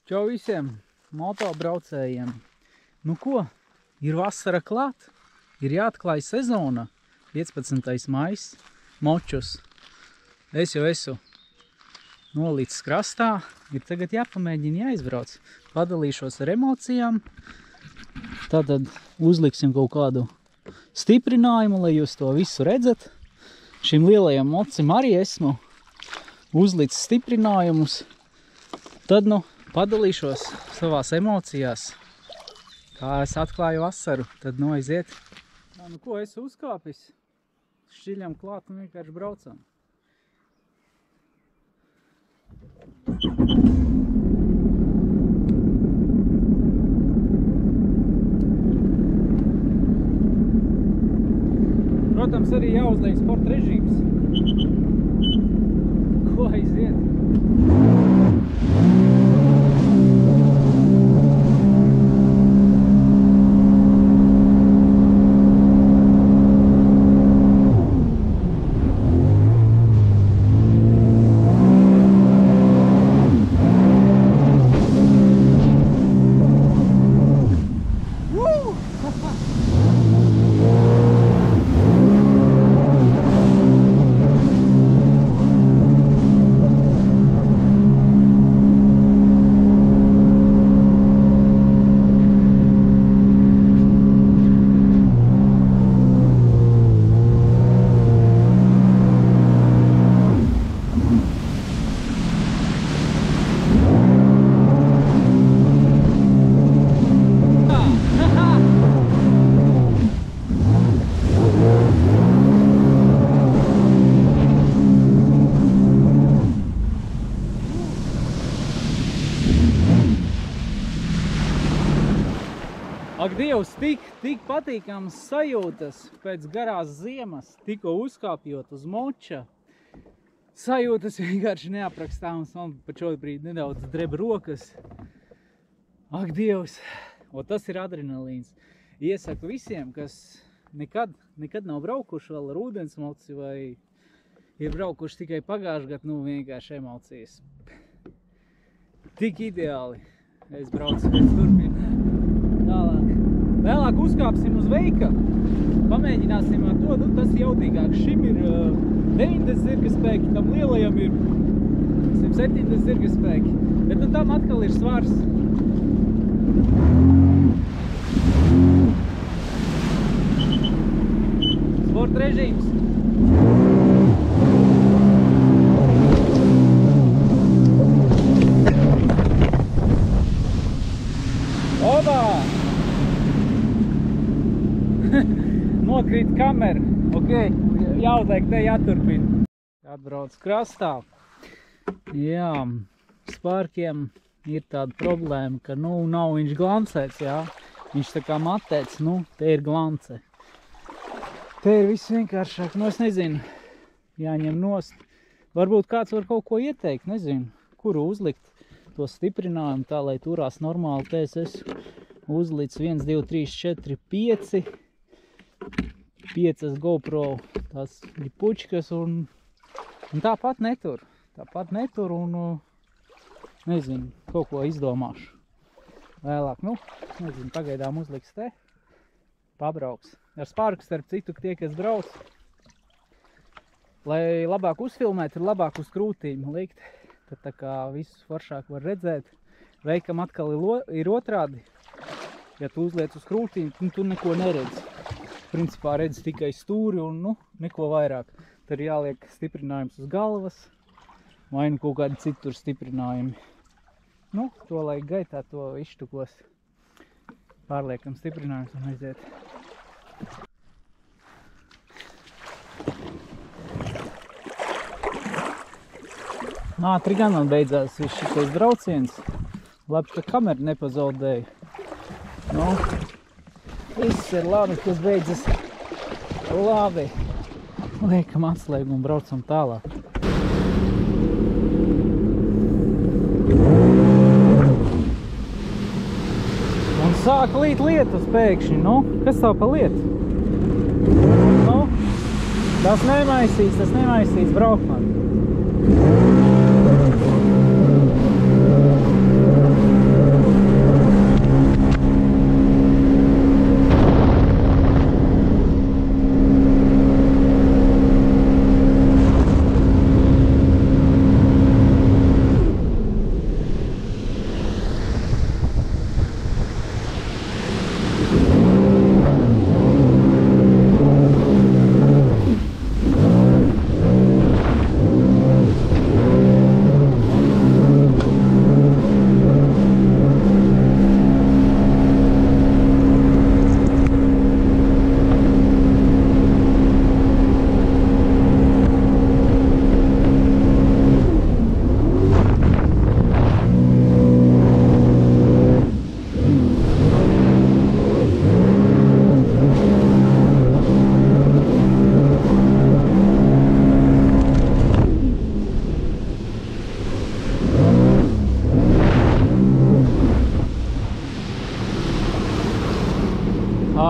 Čau visiem motobraucējiem. Nu ko, ir vasara klāt, ir jāatklāj sezona, 15. maijs, močus. Es jau esmu nolicis krastā, ir tagad jāpamēģina jāizbrauc. Padalīšos ar emocijām, tātad uzliksim kaut kādu stiprinājumu, lai jūs to visu redzat. Šim lielajam mocim arī esmu uzlicis stiprinājumus. Tad, nu, padalīšos savās emocijās, kā es atklāju vasaru, tad nu aiziet. Nu ko, es uzkāpis, šķiļam klāt un vienkārši braucam. Protams, arī jāuzliek sporta režīms. Ko aiziet? Ak, Dievs, tik patīkams sajūtas pēc garās ziemas, tikko uzkāpjot uz moča. Sajūtas vienkārši neaprakstāmas, man pat šobrīd nedaudz dreb rokas. Ak, Dievs, tas ir adrenalīns. Iesaku visiem, kas nekad nav braukuši vēl ar ūdensmoci vai ir braukuši tikai pagājušajā gadā, nu vienkārši emocijas. Tik ideāli. Es braucu, es turpinu. Tālāk. Vēlāk uzkāpsim uz veika. Pamēģināsim ar to, tas jautīgāks. Šim ir 90 zirgaspēki, tam lielajam ir 170 zirgaspēki. Bet nu tam atkal ir svars. Sporta režīms. Oba! Nokrīt kamera. Ok, jāuzliek te jāturpina. Atbrauc krastā. Jā, spārkiem ir tāda problēma, ka nav viņš glancēts, jā. Viņš tā kā matēts, te ir glance. Te ir viss vienkāršāk, es nezinu, jāņem nost. Varbūt kāds var kaut ko ieteikt, nezinu, kuru uzlikt to stiprinājumu tā, lai turās normāli. Te es uzlic 1, 2, 3, 4, 5. 5 GoPro tās pučkas un tāpat netur. Tāpat netur un, nezinu, kaut ko izdomāšu. Vēlāk, nezinu, pagaidām uzliks te. Pabrauks. Ar spārku starp citu, tie, kas brauc, lai labāk uzfilmēt, ir labāk uz krūtīm likt. Tad tā kā visu foršāk var redzēt. Veikam atkal ir otrādi. Ja tu uzliec uz krūtīm, tu neko neredzi. Principā redz tikai stūri un neko vairāk. Tad ir jāliek stiprinājums uz galvas vai kaut kādi citur stiprinājumi. To laik gaitā to izštukos. Pārliekam stiprinājums un aiziet. Ātri gan man beidzās viss šitais brauciens. Labi, ka kameru nepazaudēju. Viss ir labi, kas beidzas labi. Liekam atslēgu un braucam tālāk. Un sāk līt lietus pēkšņi. Kas tā pa lietu? Tas nemaisīts, braukman.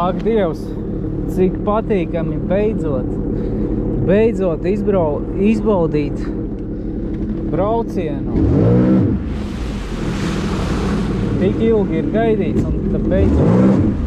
Ak, Dievs, cik patīkami beidzot izbaudīt braucienu. Tik ilgi ir gaidīts un tad beidzot.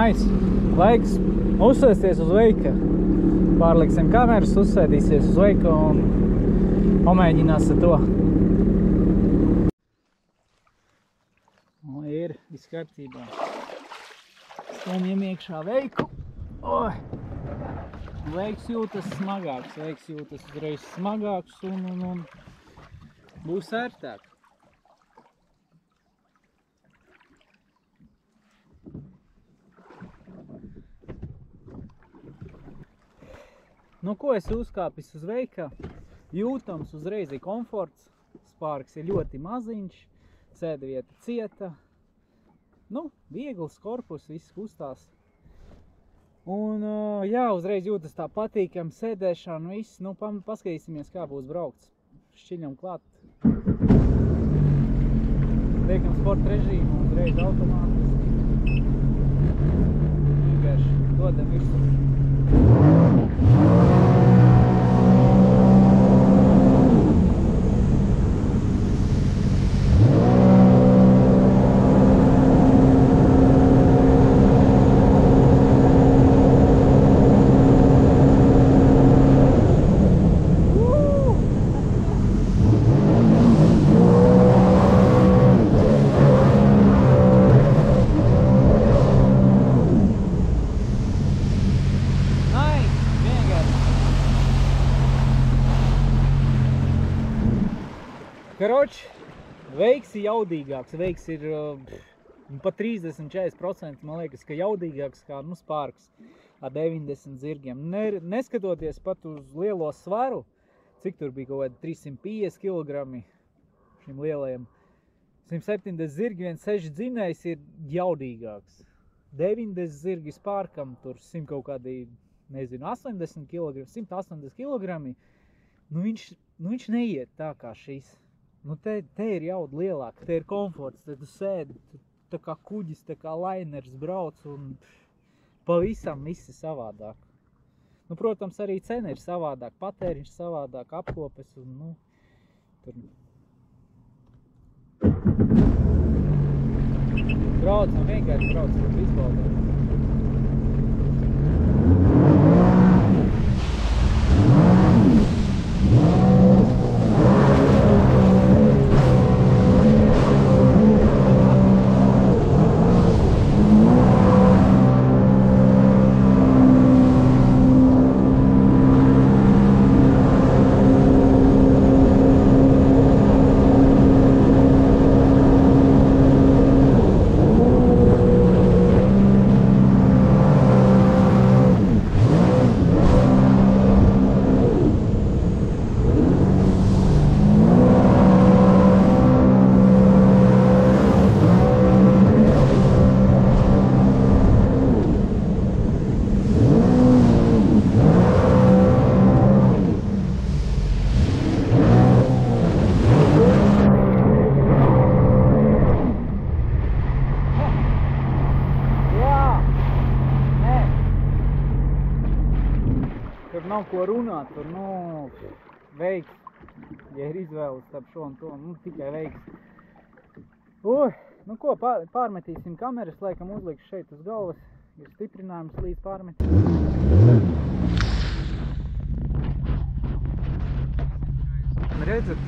Nice. Laiks uzsēsties uz veika. Pārliksim kameras, uzsēdīsies uz veika un pamēģinās ar to. Ir viss kārtībā. Stumjam iekšā veiku. Veiks jūtas smagāks, uzreiz smagāks un būs ērtāk. Nu, ko es uzkāpis uz veika? Jūtams uzreiz ir komforts, spārks ir ļoti maziņš, sēdvieta cieta. Nu, viegls korpus, viss kustās. Un, jā, uzreiz jūtas tā patīkam sēdēšana, viss. Nu, paskatīsimies, kā būs braukts. Šķiļam klāt. Liekam sporta režīmu, uzreiz automātiski. Vienkārši dodam virsū. Karoč, veiks ir jaudīgāks, veiks ir pat 30–40%, man liekas, ka jaudīgāks kā spārks ar 90 zirgiem. Neskatoties pat uz lielo svaru, cik tur bija kaut kādi 350 kg šim lielajam, 170 zirgi, 6 dzinējs ir jaudīgāks. 90 zirgi spārkam, tur 100 kaut kādi, nezinu, 80 kg, 180 kg, nu viņš neiet tā kā šis. Nu, te ir jauda lielāka, te ir komforts, te tu sēdi, tā kā kuģis, tā kā lainers brauc un pavisam viss ir savādāk. Nu, protams, arī cena ir savādāk, patēriņš savādāk, apkopes un, nu, tur. Braucam, vienkārši braucam, izbaudām. tur nav ko runāt, tur, nu, veiks, ja ir izvēle starp šo un to, nu, tikai veiks. Nu ko, pārmetīsim kameras, laikam uzlikšu šeit uz galvas, ir stiprinājums līdz pārmetīt. Redzat?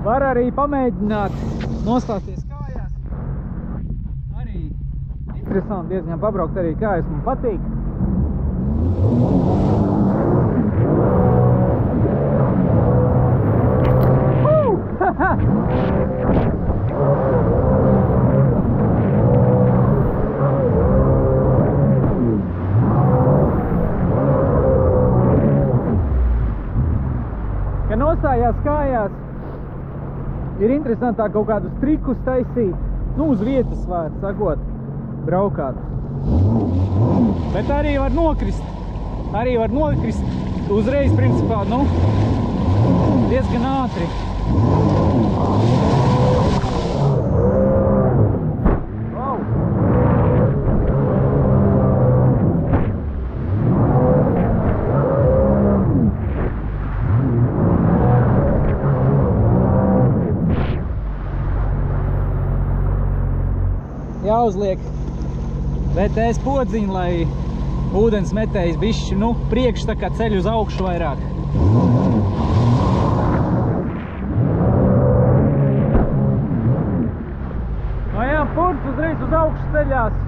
Var arī pamēģināt nostāties kājās. Arī interesanti diezgan pabraukt arī kājas, man patīk. Ka nostājās kājās, ir interesantāk kaut kādus trikus taisīt, nu uz vietas var sakot, braukāt. Bet arī var nokrist uzreiz principā, nu, diezgan ātri. Wow. Jāuzliek VTS podziņu, lai ūdens metējs bišķi, nu, priekš tā kā ceļ uz augšu vairāk. No jā, purts uzreiz uz augšu ceļās.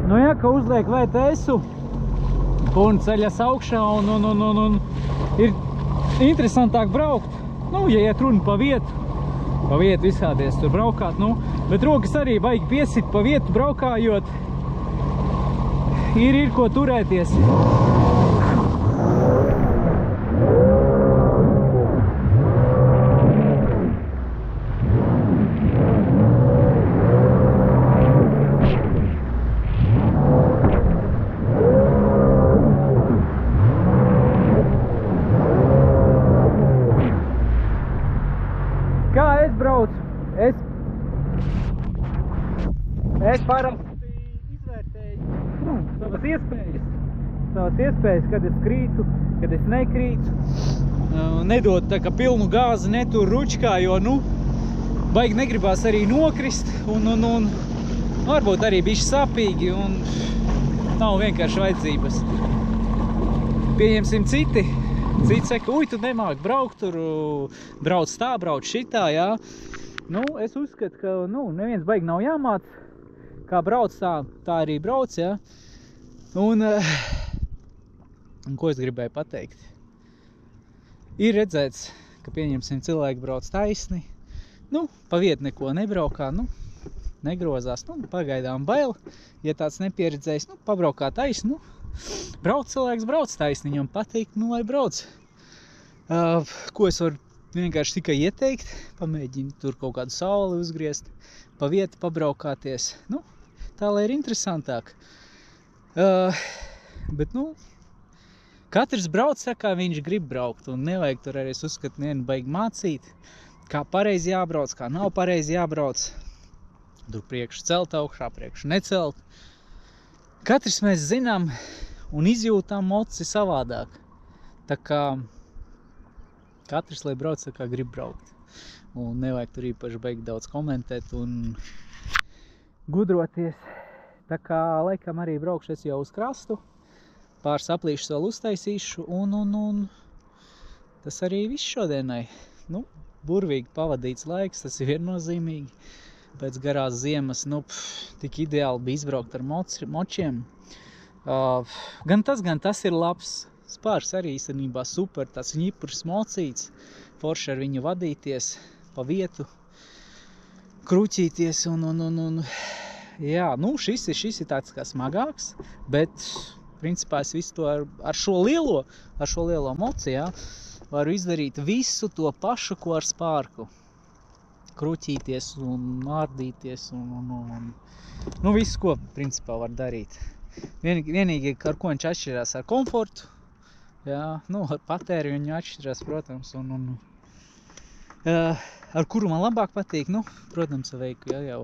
Nu jā, ka uzliek VTS-u un ceļas augšā un ir interesantāk braukt. Nu, ja iet runa pa vietu visādies tur braukāt, nu, bet rokas arī vajag piesit pa vietu braukājot. Ir ko turēties. Kā es braucu? Es parasti izvērtēju savas iespējas, kad es krītu, kad es nekrītu. nedod tā kā pilnu gāzi, netur ručkā, jo, nu, baigi negribās arī nokrist, un varbūt arī bišķi sāpīgi, un nav vienkārši vajadzības. Pieņemsim citi saka, uj, tu nemāki braukt tur, brauc tā, brauc šitā, jā. Nu, es uzskatu, ka, nu, neviens baigi nav jāmāc, kā brauc tā arī brauc, jā. Un ko es gribēju pateikt? Ir redzēts, ka pieņemsim cilvēki brauc taisni, nu, pa vietu neko nebraukā, nu, negrozās, nu, pagaidām bail, ja tāds nepieredzējis, nu, pabraukā taisni, nu, brauc cilvēks, brauc taisni, viņam patīk, nu, lai brauc. Ko es varu vienkārši tikai ieteikt, pamēģini tur kaut kādu sauli uzgriezt, pa vietu pabraukāties, nu, tā, lai ir interesantāk. Bet, nu, katrs brauc tā, kā viņš grib braukt, un nevajag tur arī, es uzskatu, nevienu baigi mācīt, kā pareizi jābrauc, kā nav pareizi jābrauc. Tur priekš celt augšā, priekš necelt. Katrs mēs zinām un izjūtām moci savādāk. Tā kā katrs, lai brauc tā, kā grib braukt. Un nevajag tur īpaši baigi daudz komentēt un gudroties. Tā kā laikam arī braukšu es jau uz krastu. Pāris aplīšus vēl uztaisīšu un tas arī viss šodienai. Nu, burvīgi pavadīts laiks, tas ir viennozīmīgi. Pēc garās ziemas, nu, tik ideāli bija izbraukt ar močiem. Gan tas ir labs. Spārs arī īstenībā super, tāds ņipurs mocīts. Forši ar viņu vadīties, pa vietu kruķīties un jā, nu, šis ir tāds kā smagāks, bet principā es visu to ar šo lielo moci, jā, varu izdarīt visu to pašu, ko ar spārku. Kruķīties un mārdīties un nu, visu, ko principā var darīt. Vienīgi, ar ko viņš atšķirās ar komfortu, jā, nu, ar patēri viņu atšķirās, protams, ar kuru man labāk patīk, nu, protams, veiku, jā, jau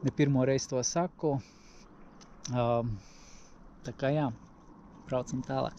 ne pirmo reizi to saku. Tā kā jā, braucam tālāk.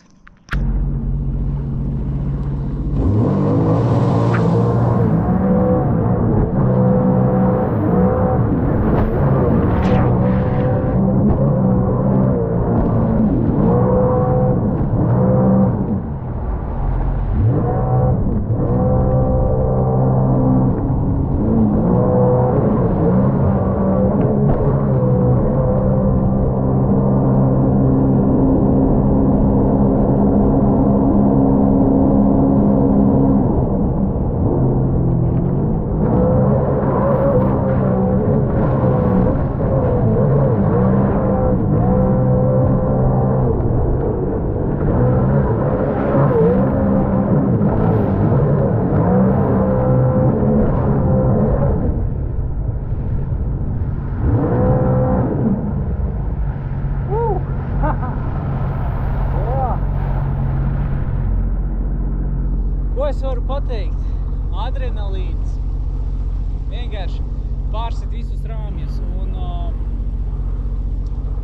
Ko es varu pateikt? Adrenalīns. Vienkārši pārsit visus rāmjus. Un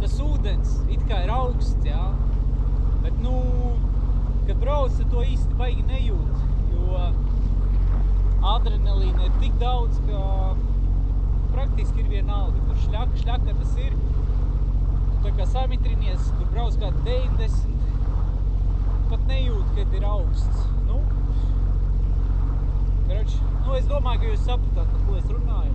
tas ūdens it kā ir augsts, jā. Bet, nu, kad brauc, to īsti baigi nejūt. Jo adrenalīna ir tik daudz, ka praktiski ir vienalga. Tur šļaka tas ir. Tā kā samitrinies, tur brauc kā 90. Pat nejūt, kad ir augsts. Nu, es domāju, ka jūs sapratāt, par ko es runāju.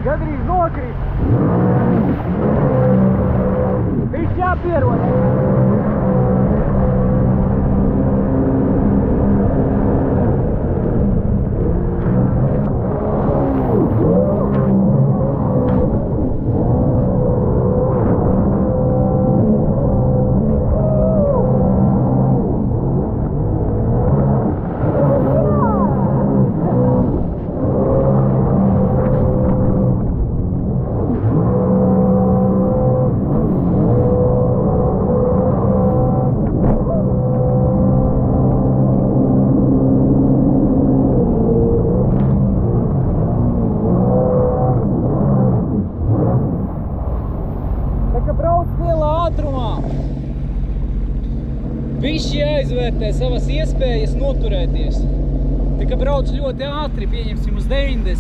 Gadrīz nokrīt. jāizvērtē savas iespējas noturēties. Tā kā brauc ļoti ātri, pieņemsim uz 90,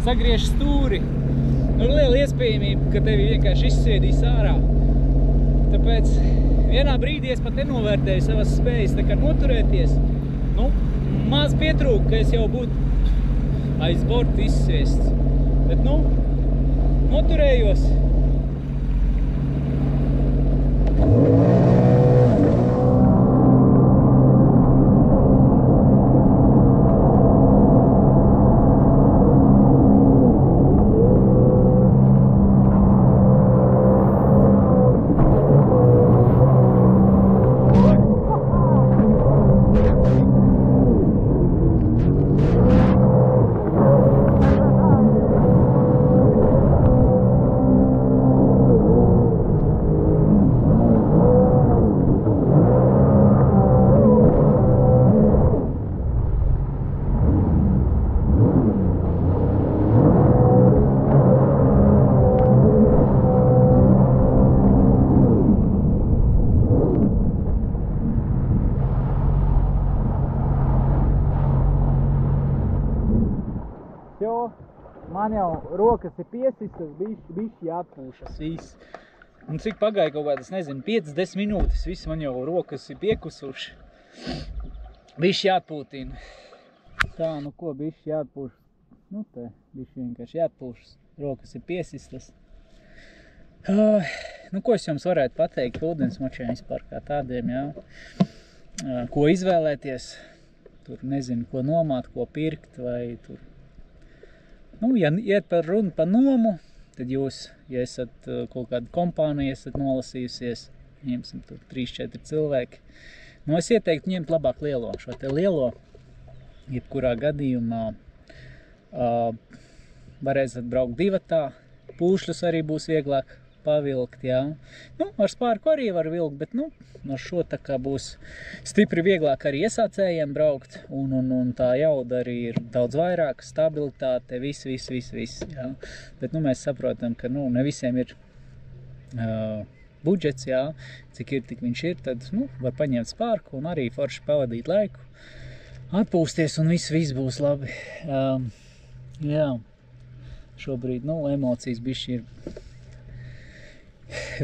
sagriež stūri, nu liela iespējamība, ka tevi vienkārši izsviedīs ārā. Tāpēc vienā brīdī es pat nenovērtēju savas spējas, tā kā noturēties, nu, maz pietrūk, ka es jau būtu aiz borta izsviests. Bet, nu, noturējos. Man jau rokas ir piesistas, bišķi jāatpūšas viss. Un cik pagāja kaut kādas, nezinu, 5-10 minūtes, viss man jau rokas ir piekusuši. Bišķi jāatpūtina. Tā, nu ko, bišķi jāatpūšas. Nu te, bišķi vienkārši jāatpūšas. Rokas ir piesistas. Nu ko es jums varētu pateikt ūdensmočiem vispār kā tādiem, jā. Ko izvēlēties. Tur nezinu, ko nomāt, ko pirkt vai tur. Nu, ja iet par runu par nomu, tad jūs, ja esat kaut kāda kompānija, esat nolasījusies, ņemsim tur 3-4 cilvēki, nu es ieteiktu ņemt labāk lielo. Šo te lielo, jebkurā gadījumā, varēsiet braukt divatā, pūšļus arī būs vieglāk pavilkt, jā. Nu, ar spārku arī var vilkt, bet, nu, ar šo tā kā būs stipri vieglāk arī iesācējiem braukt, un tā jauda arī ir daudz vairāk, stabilitāte, viss, jā. Bet, nu, mēs saprotam, ka, nu, ne visiem ir budžets, jā, cik ir, tik viņš ir, tad, nu, var paņemt spārku un arī forši pavadīt laiku, atpūsties un viss būs labi. Jā, šobrīd, nu, emocijas bišķi ir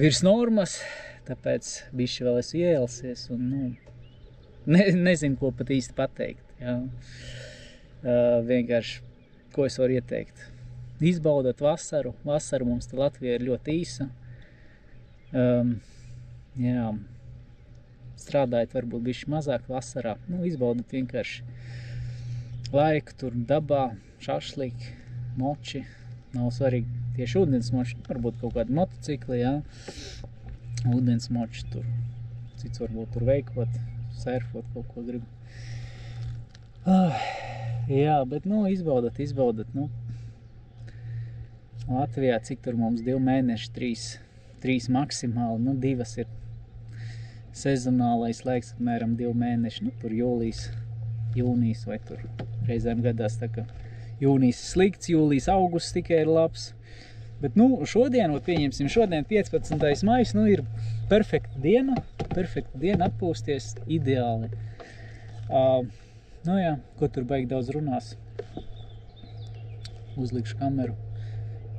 virs normas, tāpēc bišķi vēl esmu ieelsies un, nu, nezinu, ko pat īsti pateikt, jā. Vienkārši, ko es varu ieteikt? Izbaudat vasaru. Vasara mums te Latvijā ir ļoti īsa. Jā, strādājat varbūt bišķi mazāk vasarā. Nu, izbaudat vienkārši laiku tur dabā, šašliki, moči. Nav svarīgi tieši ūdensmoči, varbūt kaut kādi motocikli, jā. Ūdensmoči tur, cits varbūt tur veikot, surfot, kaut ko grib. Jā, bet, nu, izbaudat, nu. Latvijā, cik tur mums 2 mēneši, 3 maksimāli, nu, 2 ir sezonālais laiks, apmēram 2 mēneši, nu, tur jūlijas, jūnijas vai tur reizēm gadās tā, ka jūnijas slikts, jūlijas, augusts tikai ir labs. Bet, nu, šodien, pieņemsim, šodien 15. maijs, nu, ir perfekta diena atpūsties ideāli. Nu, jā, ko tur baigi daudz runās. Uzlikšu kameru,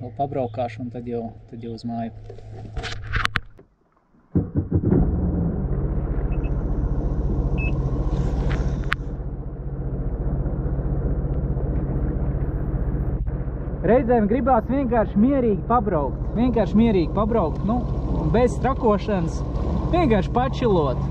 vēl pabraukāšu un tad jau uz māju. Reizēm gribās vienkārši mierīgi pabraukt, nu, bez trakošanas, vienkārši pačilot.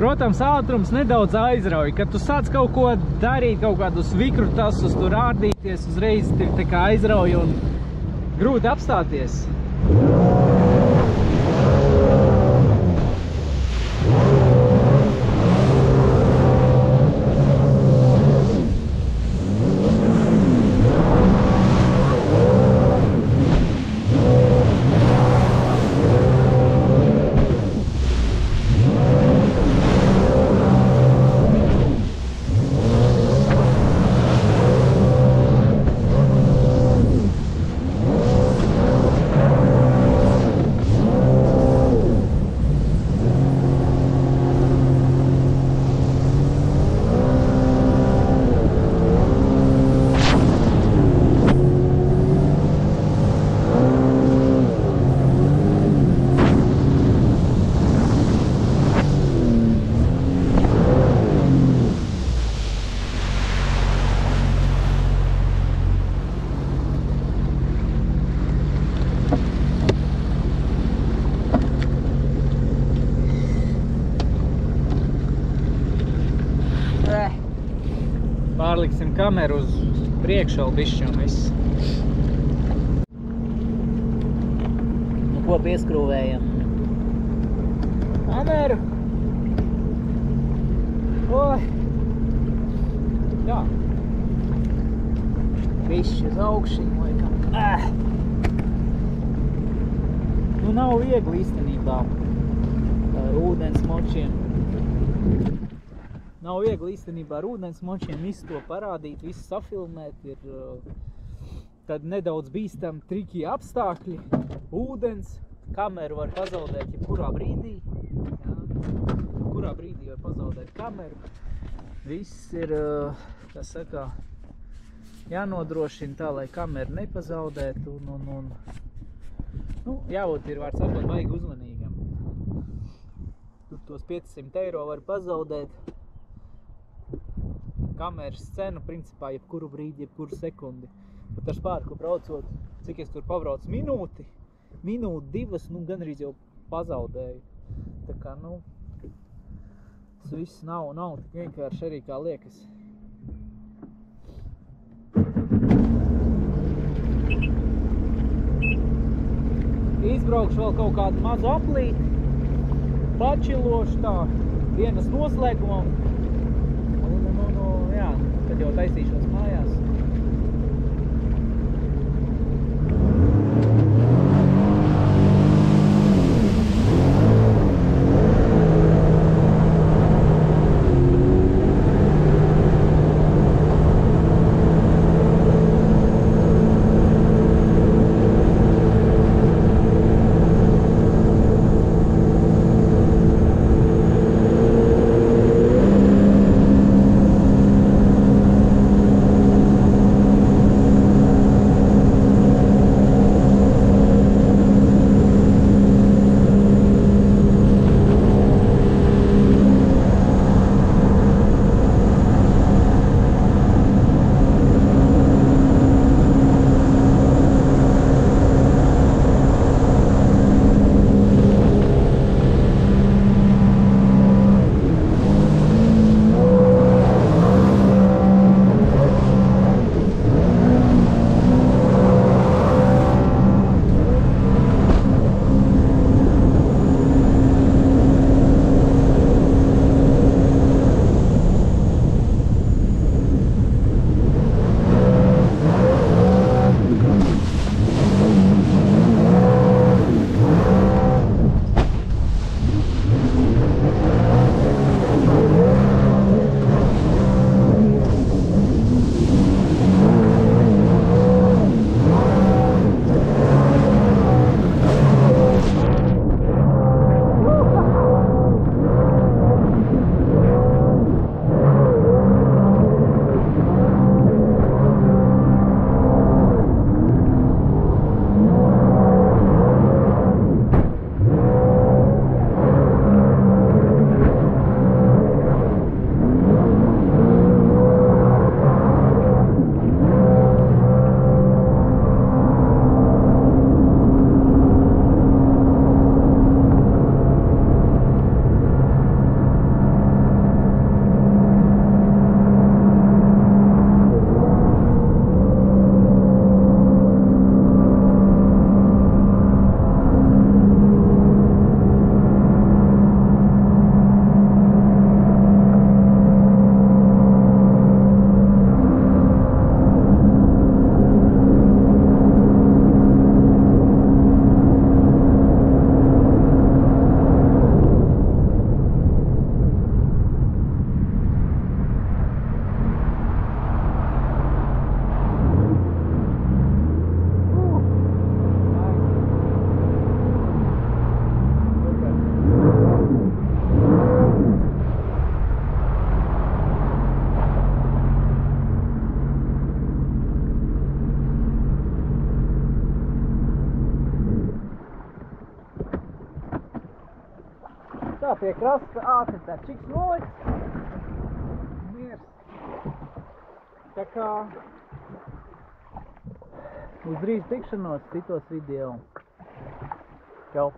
Protams, ātrums nedaudz aizrauj. Kad tu sāc kaut ko darīt, kaut kādus vikrutāsus, tur ārdīties, uzreiz ir tā kā aizrauj un grūti apstāties. Pārliksim kameru uz priekšu bišķi un viss. Nu, ko pieskrūvējam? Kameru. Oi. Jā. Bišķi uz augšiņu laikam. Nu, nav viegli īstenībā ar ūdens močiem. Nav viegli īstenībā ar ūdens močiem visu to parādīt, visu safilmēt, ir tad nedaudz bīstam triki apstākļi, ūdens, kameru var pazaudēt jebkurā brīdī, jā, jebkurā brīdī var pazaudēt kameru, viss ir, kā saka, jānodrošina tā, lai kameru nepazaudētu un nu, jābūt ir, var sakot, baigi uzmanīgam. Tur tos 500 eiro var pazaudēt. Kameras cenu, principā, jebkuru brīdi, jebkuru sekundi. Bet ar spārku braucot, cik es tur pabraucu minūti, divas, nu, gandrīz jau pazaudēju. Tā kā, nu, tas viss nav tik vienkārši arī kā liekas. Izbraukšu vēl kaut kādu mazu aplīti, pačilošu tā, dienas noslēgumam. Jā, tad jau taisīšos mājās. pie krasta, ātri tā čiks nolikts. Miers. Tā kā uz drīz tikšanos citos video. Čau!